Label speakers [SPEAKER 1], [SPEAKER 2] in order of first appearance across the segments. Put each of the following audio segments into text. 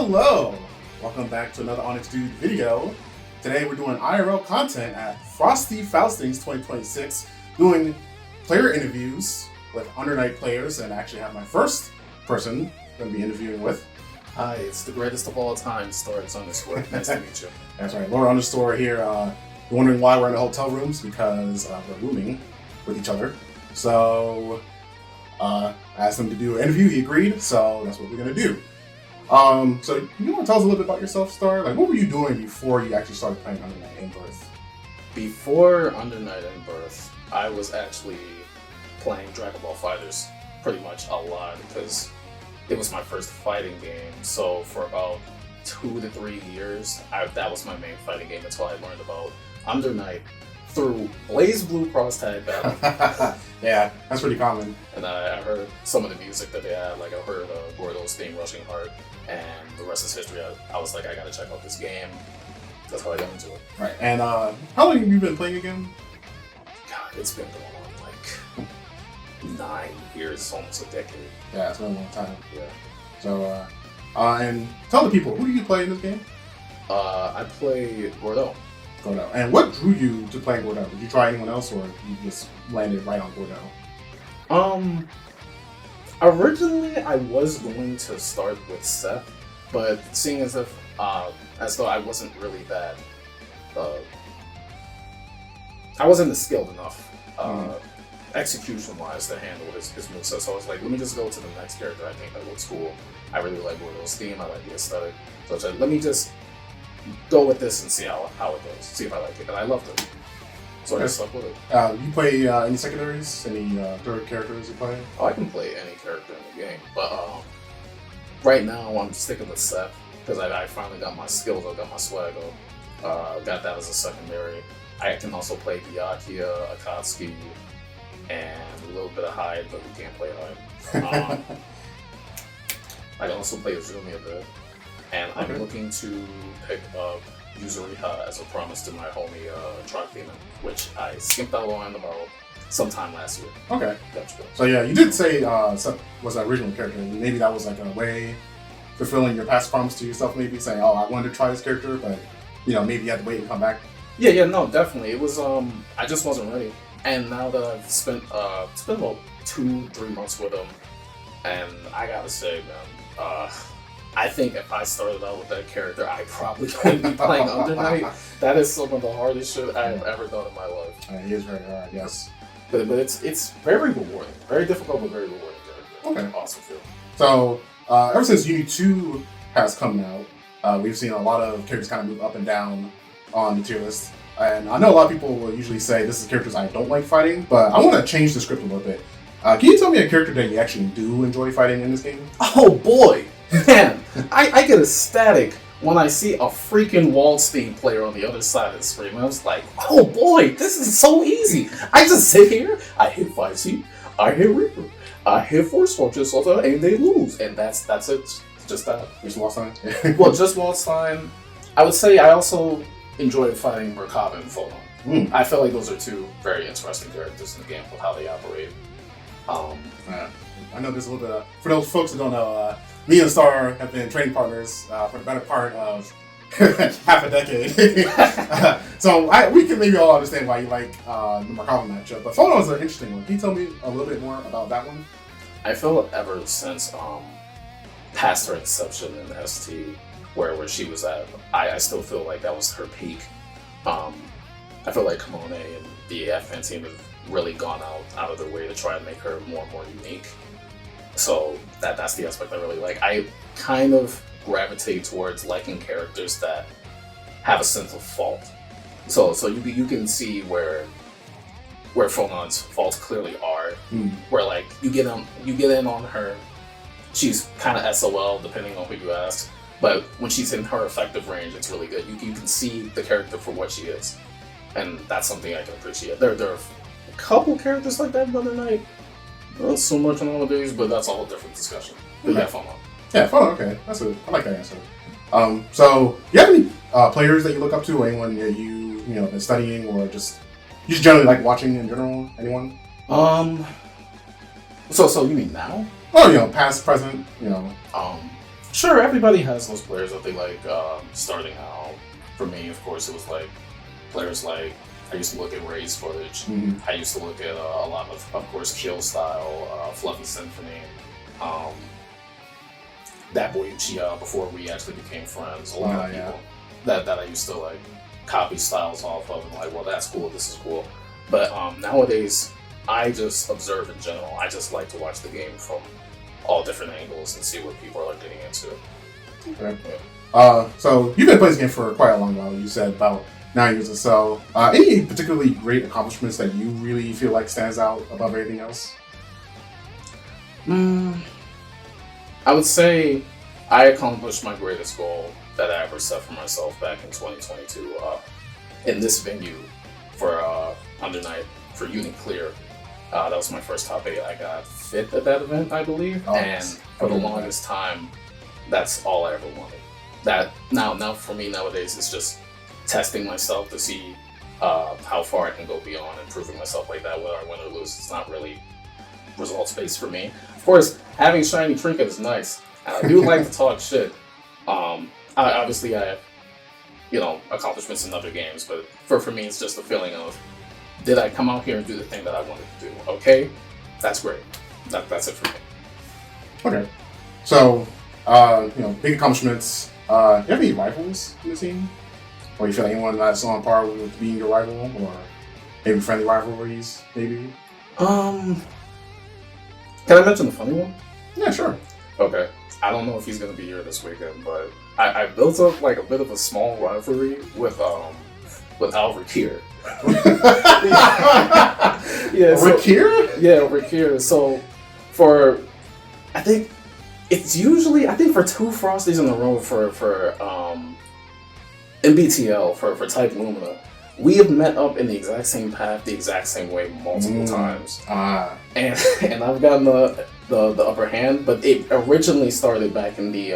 [SPEAKER 1] Hello! Welcome back to another Onyx Dude video. Today we're doing IRL content at Frosty Faustings 2026, doing player interviews with Undernight players, and I actually have my first person I'm going to be interviewing with.
[SPEAKER 2] Hi, it's the greatest of all time, Starxunderscore. Nice to meet you.
[SPEAKER 1] That's right, Laura Understore here. You're wondering why we're in the hotel rooms, because we're rooming with each other. So, I asked him to do an interview, he agreed, so that's what we're going to do. So you want to tell us a little bit about yourself, Star? Like, what were you doing before you actually started playing Undernight in Birth?
[SPEAKER 2] Before Undernight and Birth, I was actually playing Dragon Ball FighterZ pretty much a lot because it was my first fighting game. So for about 2 to 3 years, that was my main fighting game until I learned about Undernight through Blaze Blue Cross Tag Battle.
[SPEAKER 1] Yeah, that's pretty common.
[SPEAKER 2] And I heard some of the music that they had, like I heard Gordo's theme, Rushing Heart, and the rest is history. I was like, I gotta check out this game. That's how I got into it.
[SPEAKER 1] Right. And how long have you been playing again?
[SPEAKER 2] God, it's been going on like 9 years, almost a decade.
[SPEAKER 1] Yeah, it's been a long time.
[SPEAKER 2] Yeah.
[SPEAKER 1] So, and tell the people, who do you play in this game?
[SPEAKER 2] I play Gordo.
[SPEAKER 1] Gordo. And what drew you to playing Gordo? Did you try anyone else, or you just landed right on Gordo?
[SPEAKER 2] Originally I was going to start with Seth, but seeing as though I wasn't really that, I wasn't skilled enough execution-wise to handle his moveset, so I was like, let me just go to the next character I think that looks cool. I really like Gordo's theme, I like the aesthetic, so I was like, let me just go with this and see how it goes, see if I like it, and I loved it. So I just stuck with it.
[SPEAKER 1] You play any secondaries? Any third characters you play?
[SPEAKER 2] Oh, I can play any character in the game, but right now I'm sticking with Seth because I finally got my skills, I got my swag up. Got that as a secondary. I can also play Byakuya, Akatsuki, and a little bit of Hyde, but we can't play Hyde. I can also play Azumi a bit, and I'm looking to pick up Yuzuriha as a promise to my homie Truck Demon, which I skipped out on about sometime last year.
[SPEAKER 1] Okay.
[SPEAKER 2] Gotcha.
[SPEAKER 1] So yeah, you did say Seth was an original character. Maybe that was like a way fulfilling your past promise to yourself, maybe saying, oh, I wanted to try this character, but maybe you had to wait and come back.
[SPEAKER 2] Yeah, no, definitely. It was I just wasn't ready. And now that I've spent about 2-3 months with him, and I gotta say, man, I think if I started out with that character, I probably couldn't be playing Undernight. That is some of the hardest shit I have ever done in my life.
[SPEAKER 1] It is very hard, yes.
[SPEAKER 2] But it's very rewarding. Very difficult, but very rewarding character.
[SPEAKER 1] Okay.
[SPEAKER 2] Awesome feel.
[SPEAKER 1] So, ever since Unity 2 has come out, we've seen a lot of characters kind of move up and down on the tier list. And I know a lot of people will usually say this is characters I don't like fighting, but I want to change the script a little bit. Can you tell me a character that you actually do enjoy fighting in this game?
[SPEAKER 2] Oh boy! Man, I get ecstatic when I see a freaking Waldstein player on the other side of the screen. I was like, oh boy, this is so easy. I just sit here, I hit 5C, I hit Reaper, I hit Force Fortress, and they lose. And that's it. Just that.
[SPEAKER 1] Just Waldstein?
[SPEAKER 2] Well, just Waldstein. I would say I also enjoy fighting Merkaba and Photon. I feel like those are two very interesting characters in the game with how they operate.
[SPEAKER 1] I know there's a little bit for those folks who don't know, me and Star have been training partners for the better part of half a decade. So we can maybe all understand why you like the Merkaba matchup. But Photon is an interesting one. Can you tell me a little bit more about that one?
[SPEAKER 2] I feel ever since past her inception in ST, where she was at, I still feel like that was her peak. I feel like Kamone and the FN team have really gone out of their way to try and make her more and more unique. So that's the aspect I really like. I kind of gravitate towards liking characters that have a sense of fault. So you can see where Phonon's faults clearly are. Where like you get in on her, she's kind of SOL depending on who you ask. But when she's in her effective range, it's really good. You can see the character for what she is, and that's something I can appreciate. There are a couple characters like that in Undernight. Not so much nowadays, but that's a whole different discussion. But yeah, Phonon.
[SPEAKER 1] Yeah, Phonon. Okay, I like that answer. So, do you have any players that you look up to, or anyone that you been studying, or just you just generally like watching in general? Anyone?
[SPEAKER 2] So you mean now?
[SPEAKER 1] Oh, past, present,
[SPEAKER 2] Sure, everybody has those players that they like starting out. For me, of course, it was like players like I used to look at Ray's footage.
[SPEAKER 1] Mhm.
[SPEAKER 2] I used to look at a lot of course, Kill Style, Fluffy Symphony, um, that boy Uchiha before we actually became friends. A lot of people that I used to like copy styles off of and like, well, that's cool, this is cool. But nowadays, I just observe in general. I just like to watch the game from all different angles and see what people are getting into.
[SPEAKER 1] Okay. So you've been playing this game for quite a long while. You said about 9 years or so. Any particularly great accomplishments that you really feel like stands out above everything else?
[SPEAKER 2] I would say I accomplished my greatest goal that I ever set for myself back in 2022 in this venue for Under Night for Uniclear. That was my first top 8. I got 5th at that event, I believe, and for the longest time, that's all I ever wanted. That now for me nowadays, it's just testing myself to see how far I can go beyond improving myself like that. Whether I win or lose, it's not really results based for me. Of course, having shiny trinket is nice. I do like to talk shit. Obviously, I have accomplishments in other games, but for me, it's just the feeling of, did I come out here and do the thing that I wanted to do? Okay, that's great. That's it for me.
[SPEAKER 1] Okay. So, big accomplishments. Do you have any rivals in the scene? Or you feel like anyone that's on par with being your rival? Or maybe friendly rivalries, maybe?
[SPEAKER 2] Can I mention the funny one?
[SPEAKER 1] Yeah, sure.
[SPEAKER 2] Okay. I don't know if he's going to be here this weekend, but I built up like a bit of a small rivalry with Albert Kier.
[SPEAKER 1] Rikier?
[SPEAKER 2] Yeah, Rikier. So I think for 2 Frosties in a row for MBTL for Type Lumina, we have met up in the exact same path, the exact same way multiple times. And I've gotten the upper hand, but it originally started back in the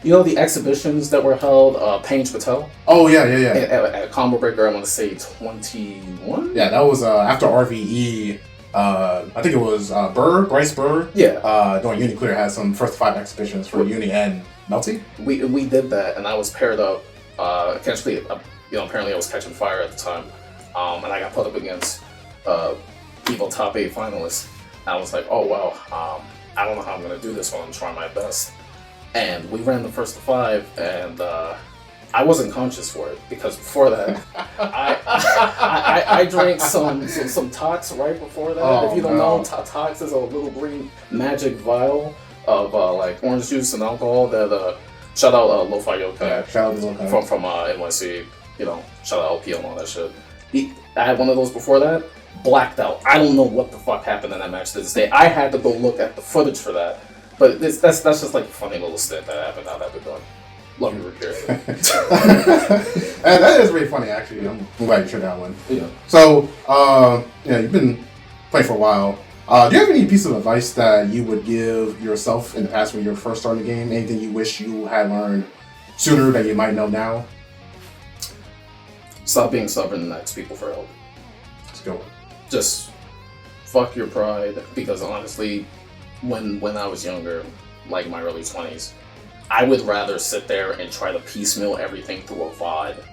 [SPEAKER 2] the exhibitions that were held, Paige Patel.
[SPEAKER 1] Oh yeah.
[SPEAKER 2] At Combo Breaker, I want to say 21.
[SPEAKER 1] Yeah, that was after RVE. I think it was Bryce Burr.
[SPEAKER 2] Yeah.
[SPEAKER 1] Doing Uniclear had some first 5 exhibitions for Uni and Melty.
[SPEAKER 2] We did that, and I was paired up. Actually, apparently I was catching fire at the time, and I got put up against people top 8 finalists. And I was like, oh wow, I don't know how I'm gonna do this one. I'm trying my best. And we ran the first to 5, and I wasn't conscious for it because before that, I drank some Tox right before that.
[SPEAKER 1] Oh,
[SPEAKER 2] if you don't know, Tox is a little green magic vial of like orange juice and alcohol that shout out Lo-Fi Yokai.
[SPEAKER 1] Yeah, shout out to Lo-Fi.
[SPEAKER 2] From NYC. Shout out LP and all that shit. I had one of those before that. Blacked out. I don't know what the fuck happened in that match to this day. I had to go look at the footage for that. But that's just like a funny little stint that happened now that we're done. Love you, Rick.
[SPEAKER 1] And that is really funny, actually. I'm glad you shared that one.
[SPEAKER 2] Yeah.
[SPEAKER 1] So, you've been playing for a while. Do you have any piece of advice that you would give yourself in the past when you were first starting the game? Anything you wish you had learned sooner that you might know now?
[SPEAKER 2] Stop being stubborn and ask people for help.
[SPEAKER 1] Let's go.
[SPEAKER 2] Just fuck your pride, because honestly, when I was younger, like my early 20s, I would rather sit there and try to piecemeal everything through a vibe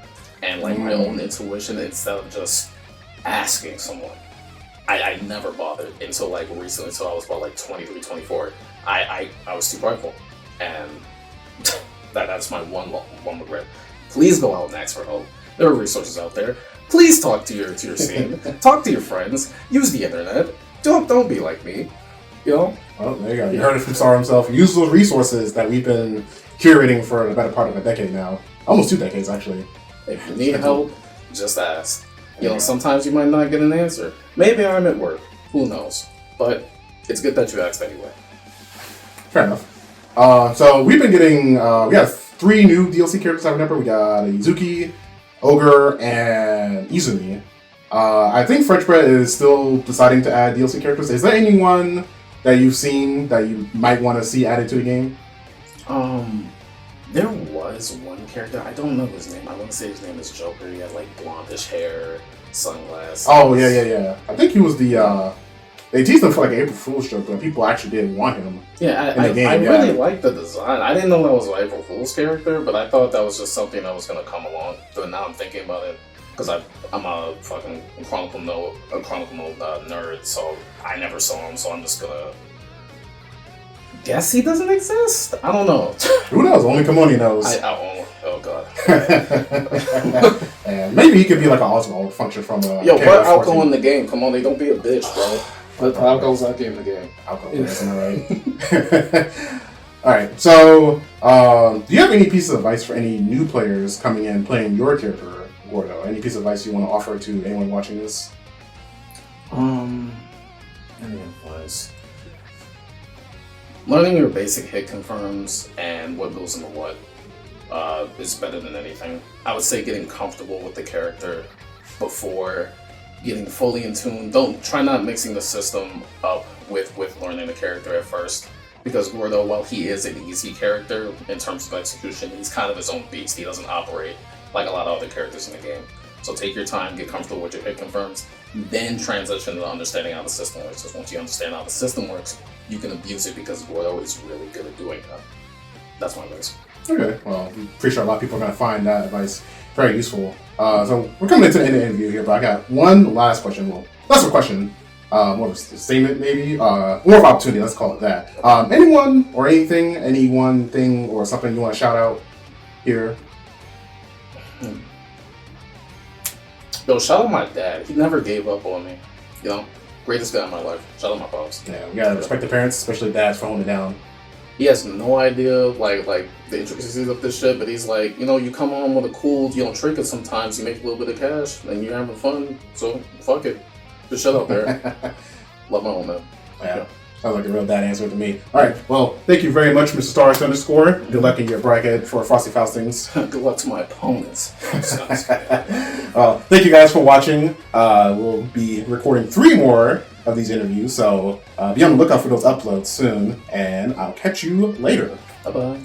[SPEAKER 2] and like my own intuition instead of just asking someone. I never bothered until like recently, until I was about like 23, 24. I was too prideful, and that's my one regret. Please go out and ask for help. There are resources out there. Please talk to your scene. Talk to your friends. Use the internet. Don't be like me.
[SPEAKER 1] Well, there you go. You heard it from Star himself. Use those resources that we've been curating for the better part of a decade now. Almost 2 decades, actually.
[SPEAKER 2] If you need help, just ask. Sometimes you might not get an answer. Maybe I'm at work. Who knows? But it's good that you asked anyway.
[SPEAKER 1] Fair enough. So we've been getting, we have 3 new DLC characters I remember. We got Izuki, Ogre, and Izumi. I think French Bread is still deciding to add DLC characters. Is there anyone that you've seen that you might want to see added to the game?
[SPEAKER 2] There was one character, I don't know his name. I want to say his name is Joker. He had like blondish hair, sunglasses.
[SPEAKER 1] Oh yeah. I think he was the They teased him for like an April Fool's joke, but people actually did want him.
[SPEAKER 2] Yeah,
[SPEAKER 1] in the game,
[SPEAKER 2] I
[SPEAKER 1] yeah.
[SPEAKER 2] really liked the design. I didn't know that was an April Fool's character, but I thought that was just something that was going to come along. But now I'm thinking about it because I'm a fucking Chronicle Mode nerd, so I never saw him. So I'm just gonna guess he doesn't exist. I don't know.
[SPEAKER 1] Who knows? Only Kamoni knows.
[SPEAKER 2] Oh god.
[SPEAKER 1] And maybe he could be like an Oswald function from a.
[SPEAKER 2] Yo, put Alco in the game. Come on, they don't be a bitch, bro. Put Alco's out in the game.
[SPEAKER 1] Alco, isn't right? All right. So, do you have any piece of advice for any new players coming in playing your character, Gordo? Any piece of advice you want to offer to anyone watching this?
[SPEAKER 2] Any advice? Learning your basic hit confirms and what goes into what is better than anything. I would say getting comfortable with the character before getting fully in tune. Don't try not mixing the system up with learning the character at first. Because Gordo, while he is an easy character in terms of execution, he's kind of his own beast. He doesn't operate like a lot of other characters in the game. So take your time, get comfortable with your hit confirms, then transition to understanding how the system works. Because once you understand how the system works, you can abuse it because Gordo is really good at doing that. That's my advice.
[SPEAKER 1] Okay, well, I'm pretty sure a lot of people are going to find that advice very useful. So we're coming into the end of the interview here, but I got one last question. Well, less of a question. More of a statement, maybe. More of an opportunity, let's call it that. Anyone or anything, any one thing or something you want to shout out here?
[SPEAKER 2] Yo, shout out my dad. He never gave up on me. You know, greatest guy in my life. Shout out my pops.
[SPEAKER 1] Yeah, we gotta respect the parents, especially dads, for holding it down.
[SPEAKER 2] He has no idea, like the intricacies of this shit, but he's like, you know, you come home with a cool, trick it sometimes, you make a little bit of cash, and you're having fun, so fuck it. Just shut up there. Love my old man.
[SPEAKER 1] Yeah. Sounds like a real dad answer to me. Alright, well, thank you very much, Mr. Starxunderscore. Good luck in your bracket for Frosty Faustings.
[SPEAKER 2] Good luck to my opponents.
[SPEAKER 1] Thank you guys for watching. We'll be recording 3 more of these interviews, so be on the lookout for those uploads soon, and I'll catch you later.
[SPEAKER 2] Bye-bye.